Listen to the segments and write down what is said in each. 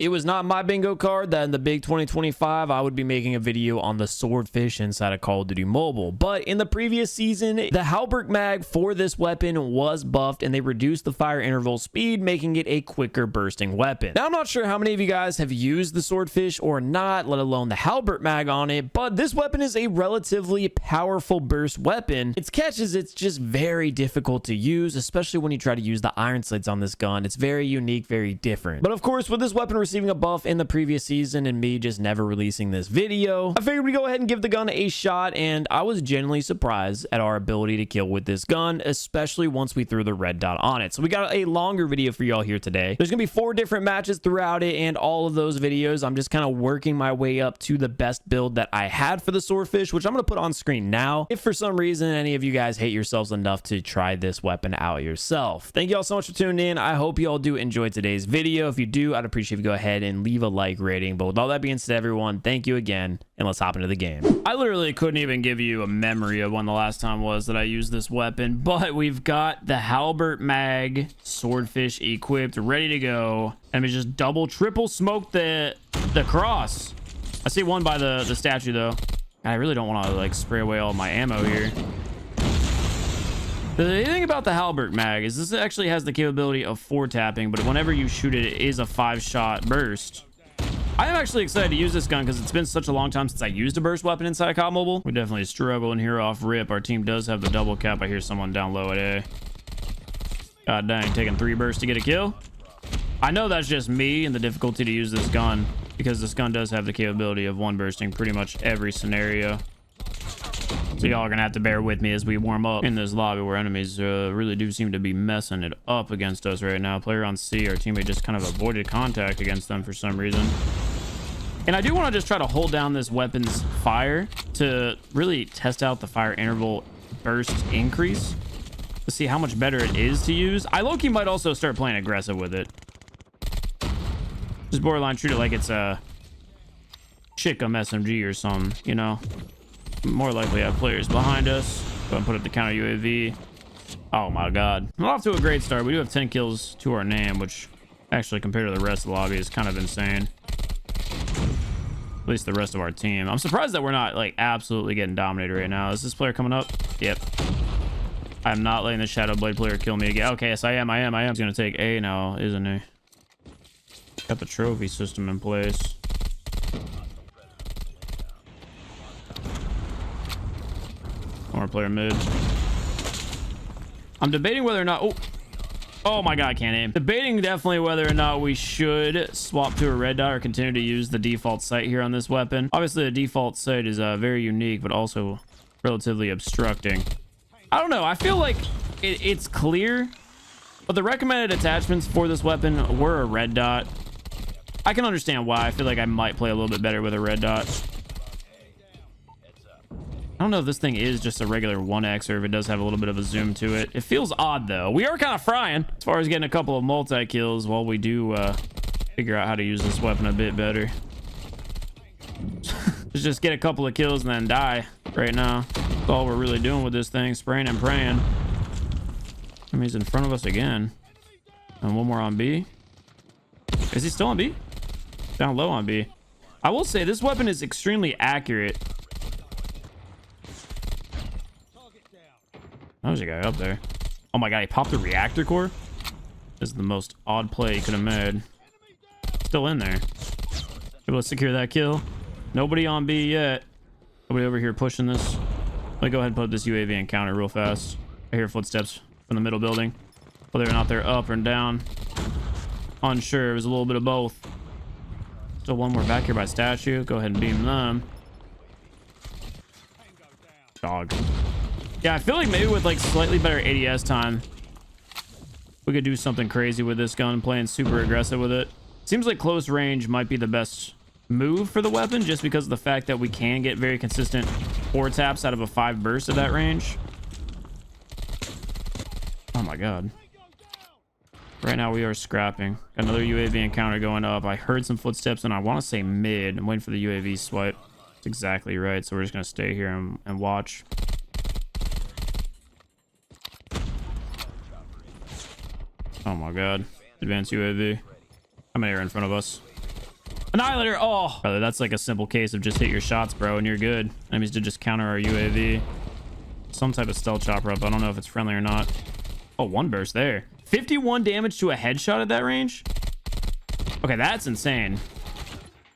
it was not my bingo card that in the big 2025 I would be making a video on the swordfish inside of Call of Duty Mobile. But in the previous season, the halberd mag for this weapon was buffed and they reduced the fire interval speed, making it a quicker bursting weapon. Now, I'm not sure how many of you guys have used the swordfish or not, let alone the halberd mag on it, but this weapon is a relatively powerful burst weapon. Its catch is it's just very difficult to use, especially when you try to use the iron slits on this gun. It's very unique, very different. But of course, with this weapon receiving a buff in the previous season and me just never releasing this video, I figured we'd go ahead and give the gun a shot, and I was genuinely surprised at our ability to kill with this gun, especially once we threw the red dot on it. So we got a longer video for y'all here today. There's gonna be 4 different matches throughout it, and all of those videos I'm just kind of working my way up to the best build that I had for the swordfish, which I'm gonna put on screen now if for some reason any of you guys hate yourselves enough to try this weapon out yourself. Thank you all so much for tuning in. I hope you all do enjoy today's video. If you do, I'd appreciate if you go ahead and leave a like rating. But with all that being said, everyone, thank you again, and let's hop into the game. I literally couldn't even give you a memory of when the last time was that I used this weapon, but we've got the halberd mag swordfish equipped, ready to go, and we just double triple smoke the cross. I see one by the statue though. I really don't want to like spray away all my ammo here. The thing about the halberd mag is this actually has the capability of 4 tapping, but whenever you shoot it, it is a 5-shot burst. I am actually excited to use this gun because it's been such a long time since I used a burst weapon inside COD Mobile. We definitely struggle in here off rip. Our team does have the double cap. I hear someone down low at A. God dang, taking 3 bursts to get a kill. I know that's just me and the difficulty to use this gun, because this gun does have the capability of 1 bursting pretty much every scenario. So y'all are gonna have to bear with me as we warm up in this lobby where enemies really do seem to be messing it up against us right now. Player on C, our teammate just kind of avoided contact against them for some reason. And I do want to just try to hold down this weapon's fire to really test out the fire interval burst increase to see how much better it is to use. I low-key might also start playing aggressive with it. Just borderline treat it like it's a Chickum SMG or something, you know? More likely have players behind us. Go and put up the counter UAV. Oh my god. We're off to a great start. We do have 10 kills to our name, which actually compared to the rest of the lobby is kind of insane. At least the rest of our team. I'm surprised that we're not like absolutely getting dominated right now. Is this player coming up? Yep. I'm not letting the Shadow Blade player kill me again. Okay, yes, I am. He's gonna take A now, isn't he? Got the trophy system in place. More player mid. I'm debating whether or not... Oh my god, I can't aim. Debating definitely whether or not we should swap to a red dot or continue to use the default sight here on this weapon. Obviously, the default sight is very unique, but also relatively obstructing. I don't know. I feel like it's clear, but the recommended attachments for this weapon were a red dot. I can understand why. I feel like I might play a little bit better with a red dot. I don't know if this thing is just a regular 1x or if it does have a little bit of a zoom to it. It feels odd though. We are kind of frying as far as getting a couple of multi-kills while we do figure out how to use this weapon a bit better. Let's just get a couple of kills and then die right now. That's all we're really doing with this thing. Spraying and praying. I mean, he's in front of us again. And one more on B. Is he still on B? Down low on B. I will say this weapon is extremely accurate. There's a guy up there. Oh my god, he popped the reactor core. This is the most odd play he could have made. Still in there. Able to secure that kill. Nobody on B yet. Nobody over here pushing this. Let me go ahead and put this UAV and counter real fast. I hear footsteps from the middle building. Whether or not they're up or down, unsure. It was a little bit of both. Still one more back here by statue. Go ahead and beam them. Dog. Yeah, I feel like maybe with like slightly better ADS time, we could do something crazy with this gun, playing super aggressive with it. Seems like close range might be the best move for the weapon, just because of the fact that we can get very consistent 4 taps out of a 5 burst at that range. Oh my god. Right now we are scrapping. Got another UAV encounter going up. I heard some footsteps and I want to say mid. I'm waiting for the UAV swipe. That's exactly right. So we're just going to stay here and watch. Oh my god. Advanced UAV. How many are in front of us? Annihilator. Oh, brother, that's like a simple case of just hit your shots, bro, and you're good. Enemies did just counter our UAV. Some type of stealth chopper up. I don't know if it's friendly or not. Oh, one burst there. 51 damage to a headshot at that range. Okay, that's insane.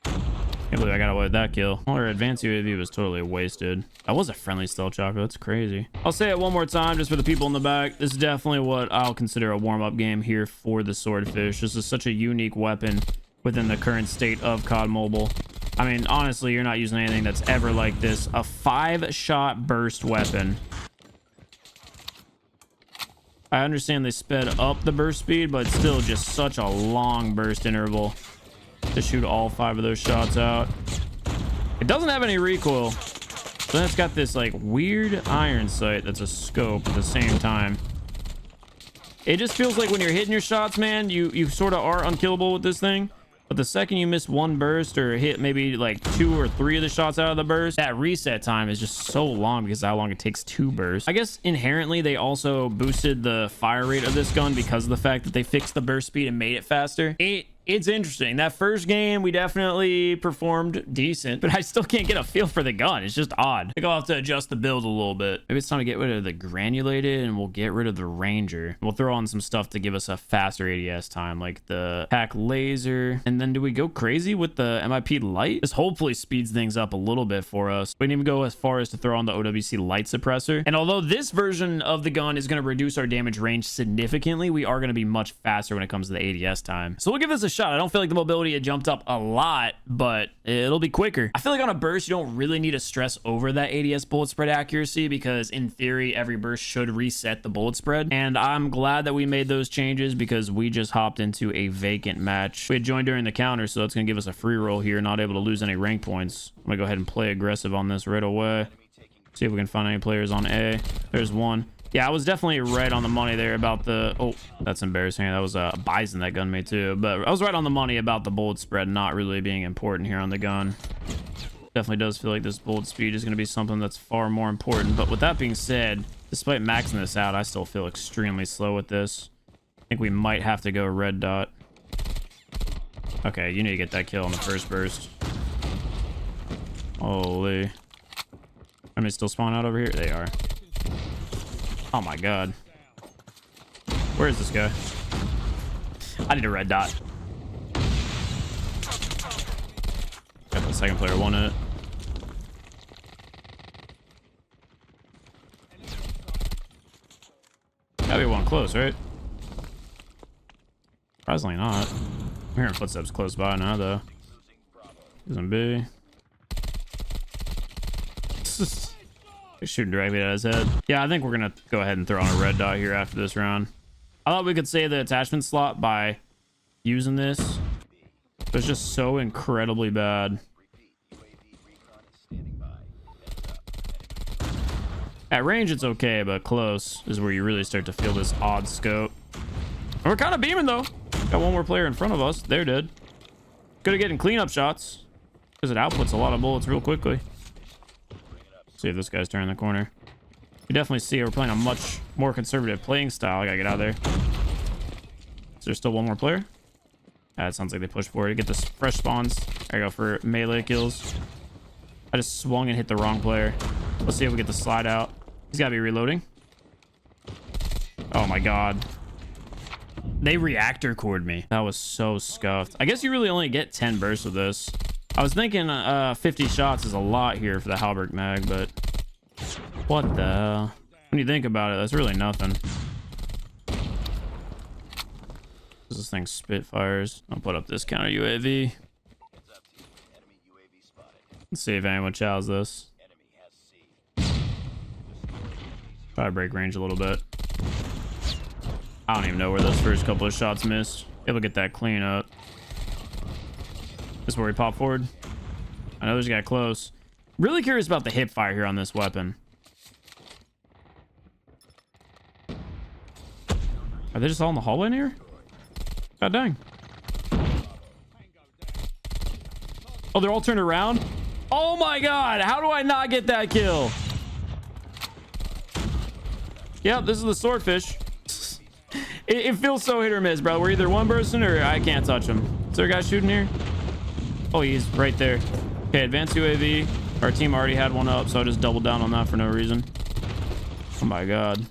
Can't believe I got away with that kill. Our advanced UAV was totally wasted. That was a friendly stealth chopper. That's crazy. I'll say it one more time just for the people in the back. This is definitely what I'll consider a warm-up game here for the Swordfish. This is such a unique weapon within the current state of COD Mobile. I mean, honestly, you're not using anything that's ever like this. A 5-shot burst weapon. I understand they sped up the burst speed, but it's still just such a long burst interval to shoot all 5 of those shots out. It doesn't have any recoil. So then it's got this like weird iron sight that's a scope at the same time. It just feels like when you're hitting your shots, man, you sort of are unkillable with this thing. But the second you miss one burst or hit maybe like 2 or 3 of the shots out of the burst, that reset time is just so long because of how long it takes to burst. I guess inherently they also boosted the fire rate of this gun because of the fact that they fixed the burst speed and made it faster. It's interesting. That first game, we definitely performed decent, but I still can't get a feel for the gun. It's just odd. I think I'll have to adjust the build a little bit. Maybe it's time to get rid of the granulated and we'll get rid of the Ranger. We'll throw on some stuff to give us a faster ADS time, like the pack laser. And then do we go crazy with the MIP light? This hopefully speeds things up a little bit for us. We didn't even go as far as to throw on the OWC light suppressor. And although this version of the gun is going to reduce our damage range significantly, we are going to be much faster when it comes to the ADS time. So we'll give this a shot. I don't feel like the mobility had jumped up a lot, but it'll be quicker. I feel like on a burst, you don't really need to stress over that ADS bullet spread accuracy because in theory, every burst should reset the bullet spread. And I'm glad that we made those changes because we just hopped into a vacant match. We had joined during the counter, so that's going to give us a free roll here, not able to lose any rank points. I'm going to go ahead and play aggressive on this right away. See if we can find any players on A. There's one. Yeah, I was definitely right on the money there about the... Oh, that's embarrassing. That was a Bison that gun made too. But I was right on the money about the bullet spread not really being important here on the gun. Definitely does feel like this bullet speed is going to be something that's far more important. But with that being said, despite maxing this out, I still feel extremely slow with this. I think we might have to go red dot. Okay, you need to get that kill on the first burst. Holy. Are they still spawn out over here? They are. Oh my god. Where is this guy? I need a red dot. Got the second player one in it. Gotta be one close, right? Surprisingly not. I'm hearing footsteps close by now, though. He's in B. He's shooting directly at his head. Yeah, I think we're gonna go ahead and throw on a red dot here after this round. I thought we could save the attachment slot by using this, but it's just so incredibly bad. At range, it's okay, but close is where you really start to feel this odd scope. And we're kind of beaming, though. Got one more player in front of us. They're dead. Good at getting cleanup shots because it outputs a lot of bullets real quickly. See if this guy's turning the corner. You definitely see we're playing a much more conservative playing style. I gotta get out of there. Is there still one more player? It sounds like they pushed forward to get this fresh spawns. I go for melee kills. I just swung and hit the wrong player. Let's see if we get the slide out. He's gotta be reloading. Oh my god. They reactor cored me. That was so scuffed. I guess you really only get 10 bursts with this. I was thinking 50 shots is a lot here for the Halberd mag, but what the hell? When you think about it, that's really nothing. This thing spitfires. I'll put up this counter UAV. Let's see if anyone chows this. Try to break range a little bit. I don't even know where those first couple of shots missed. Able to get that clean up. This is where we pop forward. I know there's a guy close. Really curious about the hip fire here on this weapon. Are they just all in the hallway in here? God dang. Oh, they're all turned around? Oh my god, how do I not get that kill? Yep, this is the Swordfish. It feels so hit or miss, bro. We're either one person or I can't touch him. Is there a guy shooting here? Oh, he's right there. Okay, advanced UAV. Our team already had one up, so I just doubled down on that for no reason. Oh my god.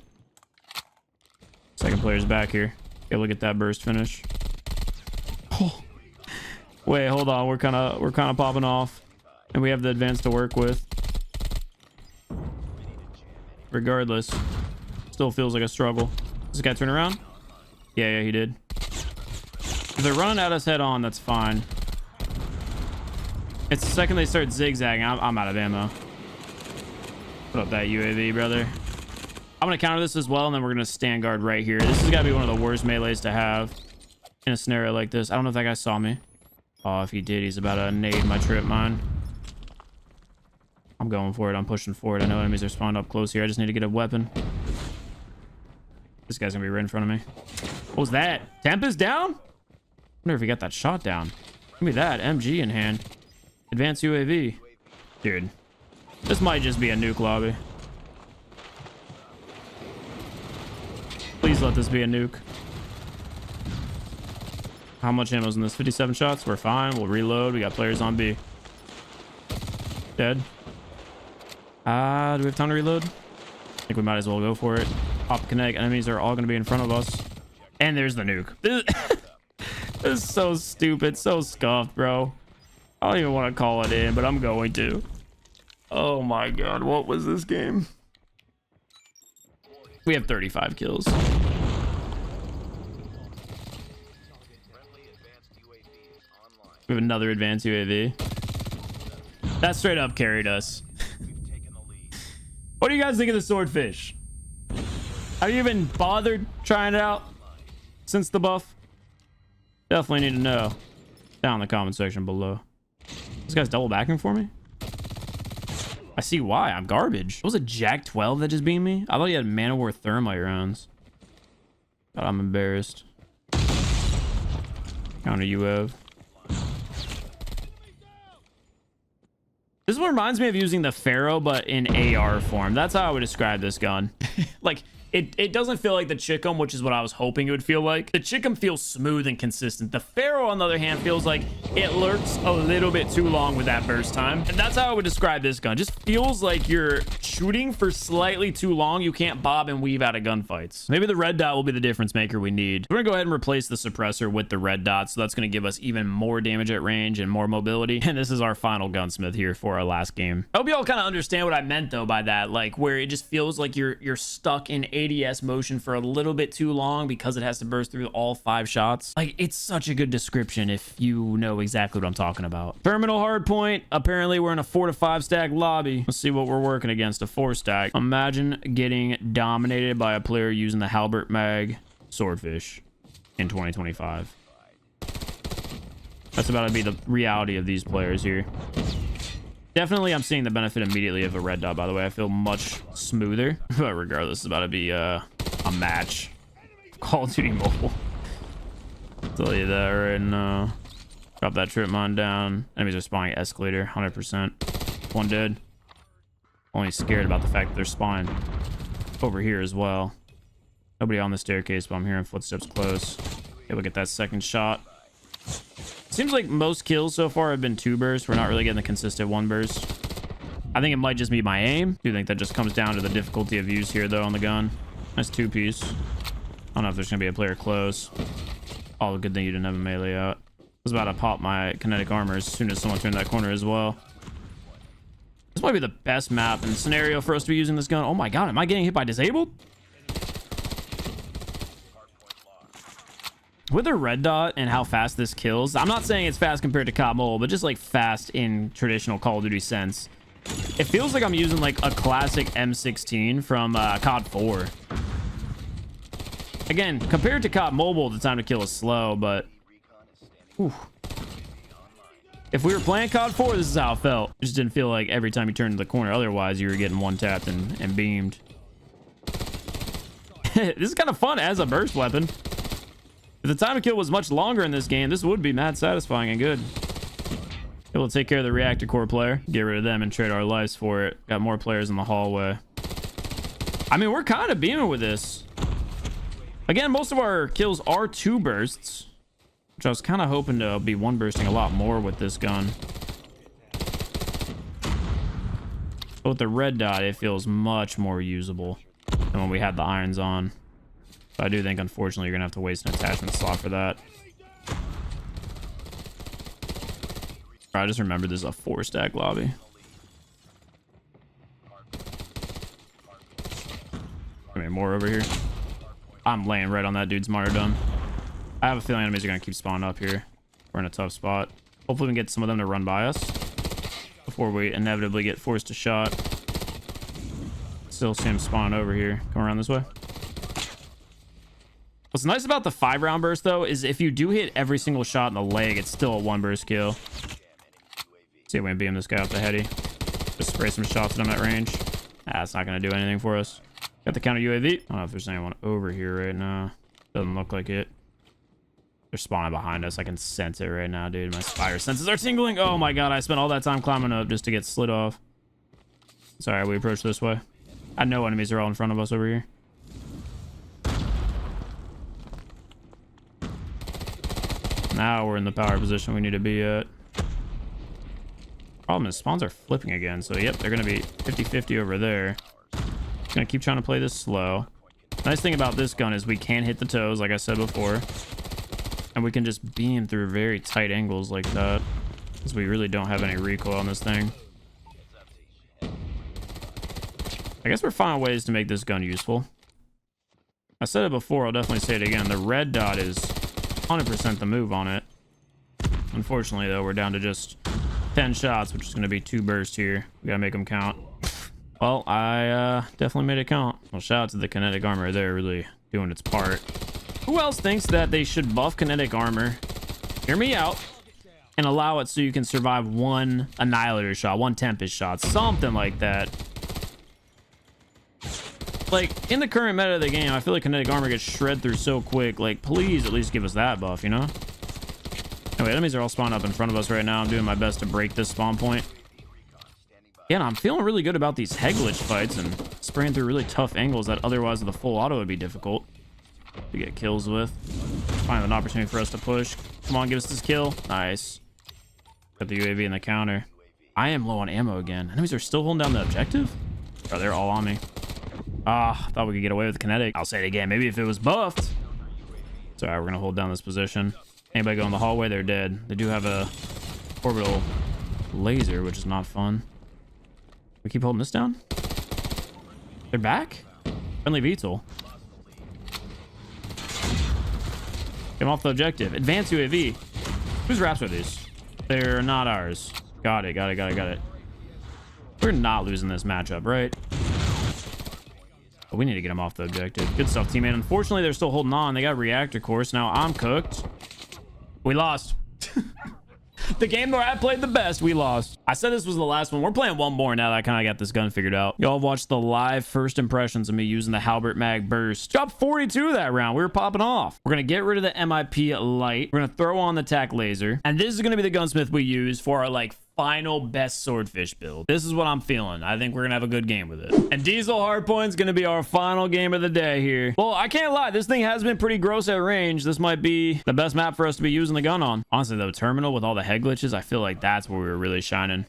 Second player's back here. Okay, look at that burst finish. Oh. Wait, hold on. We're kind of popping off, and we have the advance to work with. Regardless, still feels like a struggle. Does this guy turn around? Yeah, he did. If they're running at us head on, that's fine. It's the second they start zigzagging, I'm out of ammo. Put up that UAV, brother. I'm gonna counter this as well, and then we're gonna stand guard right here. This has got to be one of the worst melees to have in a scenario like this. I don't know if that guy saw me. Oh, if he did, he's about to nade my trip mine. I'm going for it. I'm pushing forward. I know enemies are spawned up close here. I just need to get a weapon. This guy's gonna be right in front of me. What was that? Temp is down? I wonder if he got that shot down. Give me that. MG in hand. Advanced UAV. Dude, this might just be a nuke lobby. Please let this be a nuke. How much ammo is in this? 57 shots. We're fine. We'll reload. We got players on B. Dead. Do we have time to reload? I think we might as well go for it. Pop kinetic. Enemies are all going to be in front of us. And there's the nuke. This is so stupid. So scuffed, bro. I don't even want to call it in, but I'm going to. Oh my god. What was this game? We have 35 kills. We have another advanced UAV. That straight up carried us. What do you guys think of the swordfish? Have you even bothered trying it out since the buff? Definitely need to know down in the comment section below. This guy's double backing for me. I see why. I'm garbage. What was a Jack 12 that just beat me? I thought he had Man of War thermite rounds. God, I'm embarrassed. Counter UAV. This one reminds me of using the Pharaoh, but in AR form. That's how I would describe this gun. Like, it doesn't feel like the Chickum, which is what I was hoping it would feel like. The Chickum feels smooth and consistent. The Pharaoh, on the other hand, feels like it lurks a little bit too long with that burst time. And that's how I would describe this gun. Just feels like you're shooting for slightly too long. You can't bob and weave out of gunfights. Maybe the red dot will be the difference maker we need. We're gonna go ahead and replace the suppressor with the red dot, so that's gonna give us even more damage at range and more mobility. And this is our final gunsmith here for our last game. I hope you all kind of understand what I meant though by that, like where it just feels like you're stuck in ADS motion for a little bit too long because it has to burst through all 5 shots. Like, it's such a good description if you know exactly what I'm talking about. Terminal hardpoint. Apparently we're in a 4 to 5 stack lobby. Let's see what we're working against. A 4 stack. Imagine getting dominated by a player using the Halbert Mag Swordfish in 2025. That's about to be the reality of these players here. Definitely, I'm seeing the benefit immediately of a red dot, by the way. I feel much smoother. But regardless, it's about to be a match. Call of Duty Mobile. I'll tell you that right now. Drop that trip mine down. Enemies are spawning escalator, 100%. One dead. Only scared about the fact that they're spawning over here as well. Nobody on the staircase, but I'm hearing footsteps close. Okay, look at that second shot. Seems like most kills so far have been 2 bursts. We're not really getting the consistent 1 burst. I think it might just be my aim. I do think that just comes down to the difficulty of use here, though, on the gun. Nice 2-piece. I don't know if there's going to be a player close. Oh, good thing you didn't have a melee out. I was about to pop my kinetic armor as soon as someone turned that corner as well. This might be the best map and scenario for us to be using this gun. Oh my god, am I getting hit by disabled? With a red dot and how fast this kills, I'm not saying it's fast compared to COD Mobile, but just like fast in traditional Call of Duty sense. It feels like I'm using like a classic M16 from COD 4. Again, compared to COD Mobile, the time to kill is slow, but whew. If we were playing COD 4, this is how it felt. It just didn't feel like every time you turned the corner. Otherwise, you were getting one-tapped and beamed. This is kind of fun as a burst weapon. If the time to kill was much longer in this game, this would be mad satisfying and good. We'll take care of the reactor core player, get rid of them, and trade our lives for it. Got more players in the hallway. I mean, we're kind of beaming with this. Again, most of our kills are 2 bursts. which I was kind of hoping to be one bursting a lot more with this gun. But with the red dot, it feels much more usable than when we had the irons on. But I do think, unfortunately, you're gonna have to waste an attachment slot for that. I just remembered this is a 4-stack lobby. I mean, more over here. I'm laying right on that dude's martyrdom. I have a feeling enemies are going to keep spawning up here. We're in a tough spot. Hopefully we can get some of them to run by us before we inevitably get forced to shot. Still see him spawning over here. Come around this way. What's nice about the 5-round burst, though, is if you do hit every single shot in the leg, it's still a 1-burst kill. See if we can beam this guy off the heady. Just spray some shots at him at range. It's not going to do anything for us. Got the counter UAV. I don't know if there's anyone over here right now. Doesn't look like it. They're spawning behind us. I can sense it right now, dude. My spider senses are tingling. Oh my god, I spent all that time climbing up just to get slid off. Sorry, we approach this way. I know enemies are all in front of us over here. Now we're in the power position we need to be at. Problem is spawns are flipping again. So yep, they're going to be 50-50 over there. Gonna keep trying to play this slow. Nice thing about this gun is we can hit the toes, like I said before, and we can just beam through very tight angles like that, because we really don't have any recoil on this thing. I guess we're finding ways to make this gun useful. I said it before, I'll definitely say it again. The red dot is 100% the move on it. Unfortunately, though, we're down to just 10 shots, which is going to be 2 bursts here. We gotta make them count. Well, I definitely made it count. Well, shout out to the kinetic armor there, really doing its part. Who else thinks that they should buff kinetic armor? Hear me out. And allow it so you can survive 1 annihilator shot, 1 tempest shot, something like that. Like, in the current meta of the game, I feel like kinetic armor gets shred through so quick. Like, please at least give us that buff, you know? Anyway, enemies are all spawned up in front of us right now. I'm doing my best to break this spawn point. Yeah, I'm feeling really good about these head glitch fights and spraying through really tough angles that otherwise with a full auto would be difficult to get kills with. Find an opportunity for us to push. Come on, give us this kill. Nice. Got the UAV in the counter. I am low on ammo again. Enemies are still holding down the objective? Oh, they're all on me. Thought we could get away with kinetic. I'll say it again. Maybe if it was buffed. It's all right, we're going to hold down this position. Anybody go in the hallway, they're dead. They do have a orbital laser, which is not fun. We keep holding this down. They're back. Friendly VTOL. Get them off the objective. Advanced UAV. Whose wraps are these? They're not ours. Got it. We're not losing this matchup, right? But we need to get them off the objective. Good stuff, teammate. Unfortunately, they're still holding on. They got reactor course. Now I'm cooked. We lost. The game where I played the best, we lost. I said this was the last one. We're playing one more now that I kind of got this gun figured out. Y'all watched the live first impressions of me using the Halbert Mag Burst. Dropped 42 that round. We were popping off. We're going to get rid of the MIP Light. We're going to throw on the TAC Laser. And this is going to be the gunsmith we use for our, like, final best swordfish build. This is what I'm feeling. I think we're gonna have a good game with it. And Diesel Hardpoint's gonna be our final game of the day here. Well, I can't lie, this thing has been pretty gross at range. This might be the best map for us to be using the gun on. Honestly though, Terminal with all the head glitches, I feel like that's where we were really shining.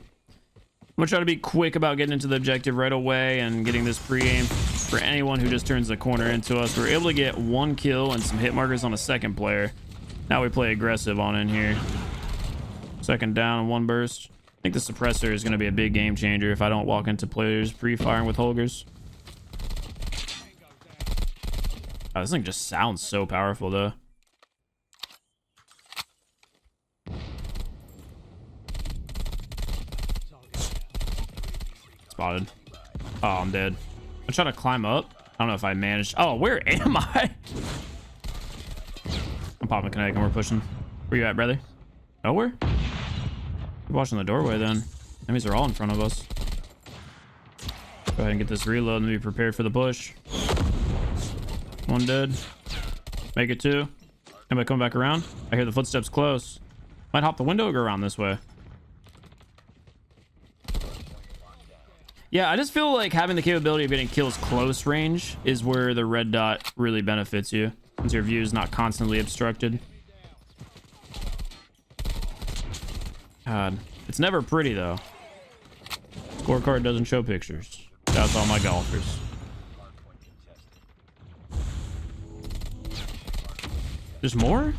I'm gonna try to be quick about getting into the objective right away and getting this pre-aim for anyone who just turns the corner into us. We're able to get 1 kill and some hit markers on a second player. Now we play aggressive on in here. Second down, 1 burst. I think the suppressor is going to be a big game changer if I don't walk into players pre-firing with Holgers. Oh, this thing just sounds so powerful, though. Spotted. Oh, I'm dead. I'm trying to climb up. I don't know if I managed. Oh, where am I? I'm popping kinetic and we're pushing. Where you at, brother? Nowhere? We're watching the doorway then. Enemies are all in front of us. Go ahead and get this reload and be prepared for the push. 1 dead. Make it 2. Anybody coming back around? I hear the footsteps close. Might hop the window or go around this way. Yeah, I just feel like having the capability of getting kills close range is where the red dot really benefits you, since your view is not constantly obstructed. God, it's never pretty though. Scorecard doesn't show pictures. That's all my golfers. There's more?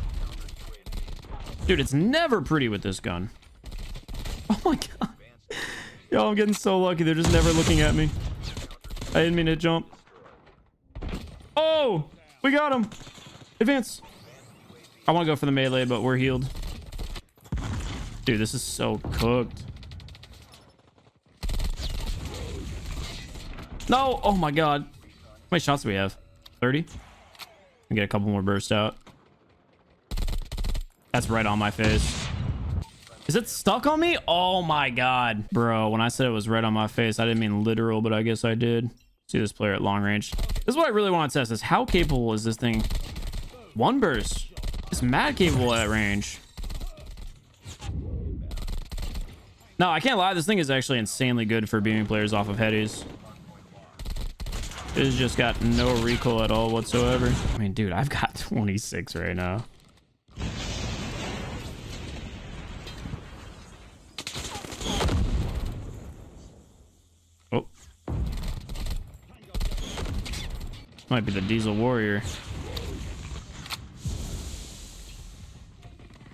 Dude, it's never pretty with this gun. Oh my god. Yo, I'm getting so lucky. They're just never looking at me. I didn't mean to jump. Oh, we got him. Advance. I want to go for the melee, but we're healed. Dude, this is so cooked. No. Oh my god. How many shots do we have? 30? And get a couple more bursts out. That's right on my face. Is it stuck on me? Oh my god. Bro, when I said it was right on my face, I didn't mean literal, but I guess I did. See this player at long range. This is what I really want to test is how capable is this thing? One burst. It's mad capable at range. No, I can't lie. This thing is actually insanely good for beaming players off of headies. It has just got no recoil at all whatsoever. I mean, dude, I've got 26 right now. Oh. Might be the Diesel Warrior.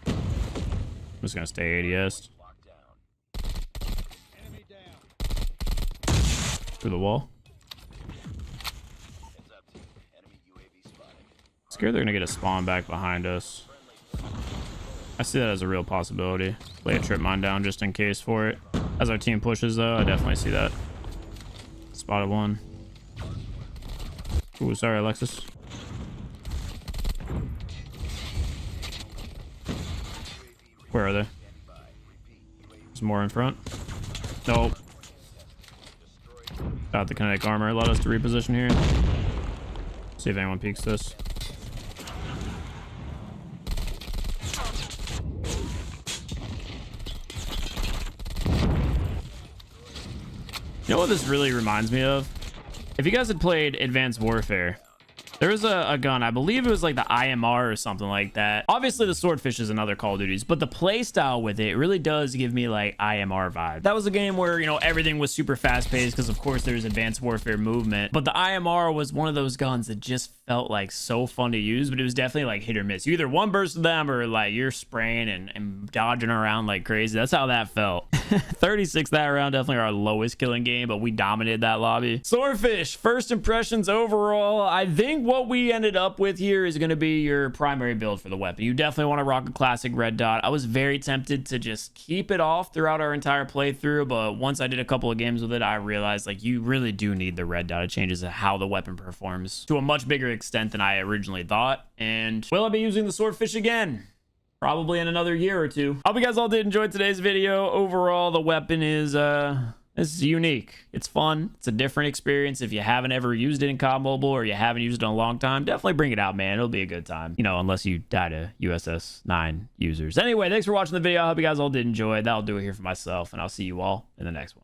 I'm just gonna stay ADS. Through the wall. Scared they're gonna get a spawn back behind us. I see that as a real possibility. Lay a trip mine down just in case for it. As our team pushes though, I definitely see that. Spotted one. Ooh, sorry, Alexis. Where are they? There's more in front. Nope. Got the kinetic armor. Allowed us to reposition here. See if anyone peeks this. You know what this really reminds me of? If you guys had played Advanced Warfare, there was a gun, I believe it was like the IMR or something like that. Obviously the Swordfish is another Call of Duties, but the play style with it really does give me like IMR vibe. That was a game where, you know, everything was super fast paced because of course there's Advanced Warfare movement, but the IMR was one of those guns that just felt like so fun to use, but it was definitely like hit or miss. You either one burst of them or like you're spraying and dodging around like crazy. That's how that felt. 36 that round, definitely our lowest killing game, but we dominated that lobby. Swordfish, first impressions overall. I think what we ended up with here is going to be your primary build for the weapon. You definitely want to rock a classic red dot. I was very tempted to just keep it off throughout our entire playthrough, but once I did a couple of games with it, I realized like you really do need the red dot. It changes how the weapon performs to a much bigger extent than I originally thought. And will I be using the Swordfish again? Probably in another year or two. Hope you guys all did enjoy today's video. Overall, the weapon is unique. It's fun. It's a different experience. If you haven't ever used it in COD Mobile or you haven't used it in a long time, definitely bring it out, man. It'll be a good time. You know, unless you die to USS 9 users. Anyway, thanks for watching the video. I hope you guys all did enjoy. That'll do it here for myself, and I'll see you all in the next one.